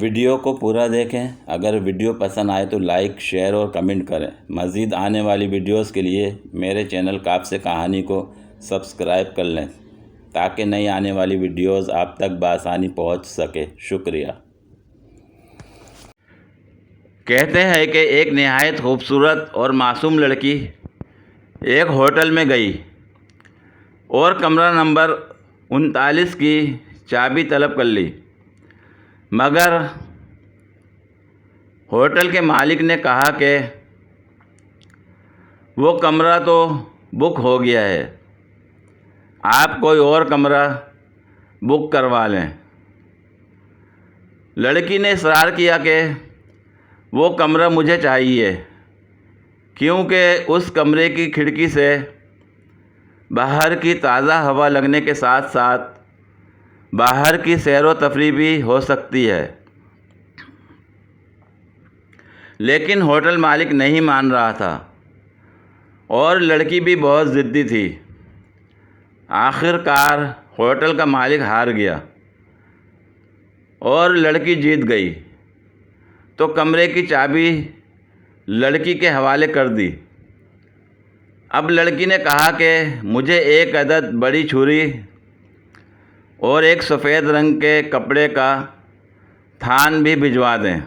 Video کو پورا دیکھیں۔ اگر ویڈیو پسند آئے تو لائک، شیئر اور کمنٹ کریں۔ مزید آنے والی ویڈیوز کے لیے میرے چینل قاف سے کہانی کو سبسکرائب کر لیں تاکہ نئی آنے والی ویڈیوز آپ تک بآسانی پہنچ سکے۔ شکریہ۔ کہتے ہیں کہ ایک نہایت خوبصورت اور معصوم لڑکی ایک ہوٹل میں گئی اور کمرہ نمبر 39 کی چابی طلب کر لی، مگر ہوٹل کے مالک نے کہا کہ وہ کمرہ تو بک ہو گیا ہے، آپ کوئی اور کمرہ بک کروا لیں۔ لڑکی نے اصرار کیا کہ وہ کمرہ مجھے چاہیے، کیونکہ اس کمرے کی کھڑکی سے باہر کی تازہ ہوا لگنے کے ساتھ ساتھ باہر کی سیر و تفریح بھی ہو سکتی ہے۔ لیکن ہوٹل مالک نہیں مان رہا تھا اور لڑکی بھی بہت ضدی تھی۔ آخر کار ہوٹل کا مالک ہار گیا اور لڑکی جیت گئی تو کمرے کی چابی لڑکی کے حوالے کر دی۔ اب لڑکی نے کہا کہ مجھے ایک عدد بڑی چھری اور ایک سفید رنگ کے کپڑے کا تھان بھی بھجوا دیں۔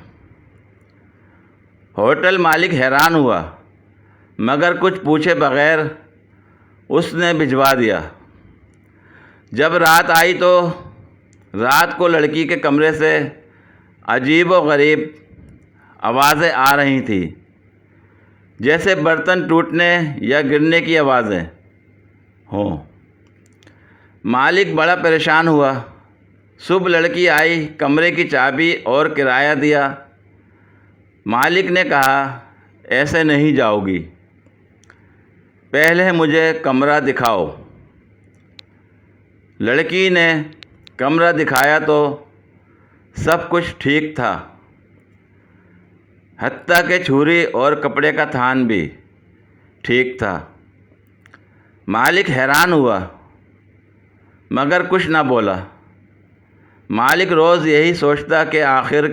ہوٹل مالک حیران ہوا، مگر کچھ پوچھے بغیر اس نے بھجوا دیا۔ جب رات آئی تو رات کو لڑکی کے کمرے سے عجیب و غریب آوازیں آ رہی تھیں، جیسے برتن ٹوٹنے یا گرنے کی آوازیں ہوں۔ مالک بڑا پریشان ہوا۔ صبح لڑکی آئی، کمرے کی چابی اور کرایہ دیا۔ مالک نے کہا ایسے نہیں جاؤ گی، پہلے مجھے کمرہ دکھاؤ۔ لڑکی نے کمرہ دکھایا تو سب کچھ ٹھیک تھا، حتیٰ کہ چھری اور کپڑے کا تھان بھی ٹھیک تھا۔ مالک حیران ہوا مگر کچھ نہ بولا۔ مالک روز یہی سوچتا کہ آخر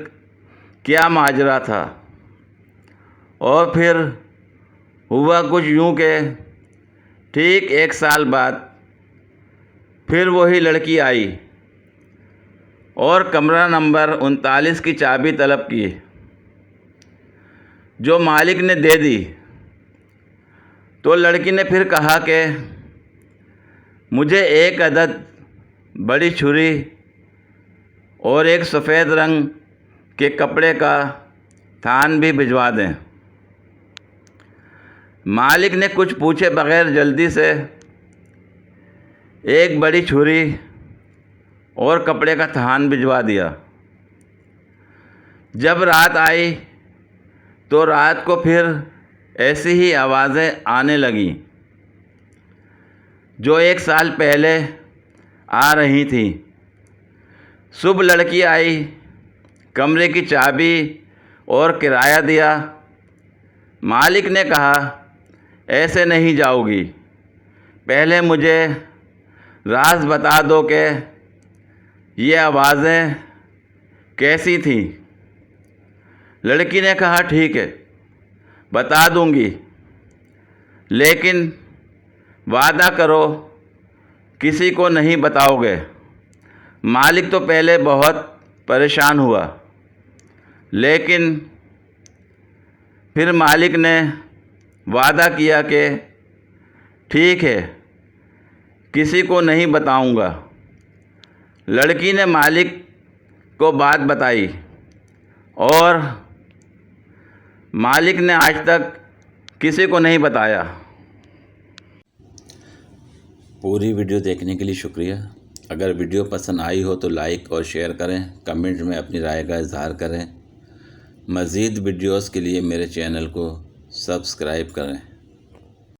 کیا ماجرا تھا، اور پھر ہوا کچھ یوں کہ ٹھیک 1 سال بعد پھر وہی لڑکی آئی اور کمرہ نمبر 39 کی چابی طلب کی، جو مالک نے دے دی۔ تو لڑکی نے پھر کہا کہ مجھے ایک عدد بڑی چھری اور ایک سفید رنگ کے کپڑے کا تھان بھی بھجوا دیں۔ مالک نے کچھ پوچھے بغیر جلدی سے ایک بڑی چھری اور کپڑے کا تھان بھجوا دیا۔ جب رات آئی تو رات کو پھر ایسی ہی آوازیں آنے لگیں جو 1 سال پہلے آ رہی تھیں۔ صبح لڑکی آئی، کمرے کی چابی اور کرایہ دیا۔ مالک نے کہا ایسے نہیں جاؤ گی، پہلے مجھے راز بتا دو کہ یہ آوازیں کیسی تھیں۔ لڑکی نے کہا ٹھیک ہے، بتا دوں گی، لیکن وعدہ کرو کسی کو نہیں بتاؤ گے۔ مالک تو پہلے بہت پریشان ہوا، لیکن پھر مالک نے وعدہ کیا کہ ٹھیک ہے، کسی کو نہیں بتاؤں گا۔ لڑکی نے مالک کو بات بتائی اور مالک نے آج تک کسی کو نہیں بتایا۔ پوری ویڈیو دیکھنے کے لیے شکریہ۔ اگر ویڈیو پسند آئی ہو تو لائک اور شیئر کریں، کمنٹ میں اپنی رائے کا اظہار کریں۔ مزید ویڈیوز کے لیے میرے چینل کو سبسکرائب کریں۔